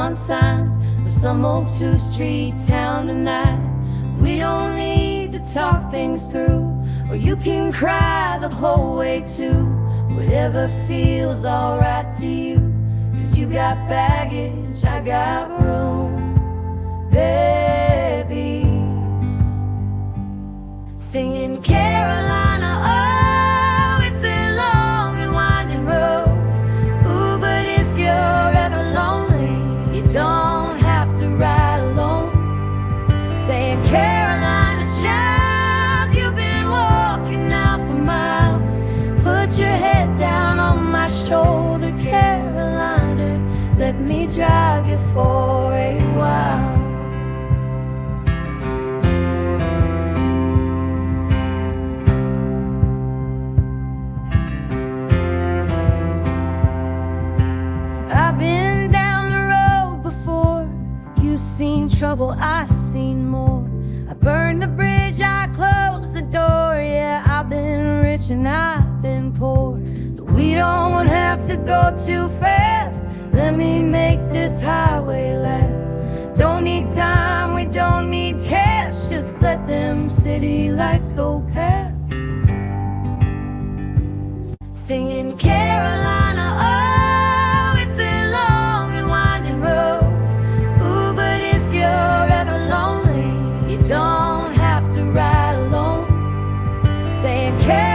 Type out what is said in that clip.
neon signs for some old 2-street town tonight. We don't need to talk things through, or you can cry the whole way too. Whatever feels alright to you, 'cause you got baggage, I got room. Babies singing Carolina, oh, it's a long and winding road. Ooh, but if you're ever lonely, you don't have to ride alone. Saying Carolina child, you've been walking now for miles. Put your head down on my shoulder, Carolina, let me drive you for a while. I've been down the road before. You've seen trouble, I've seen more. I burned the bridge, I closed the door. Yeah, I've been rich and I've been poor, so we don't have to go too fast. Let me make this highway last. Don't need time, we don't need cash. Just let them city lights go past. Singing Carolina, oh, it's a long and winding road. Ooh, but if you're ever lonely, you don't have to ride alone. Saying Carolina,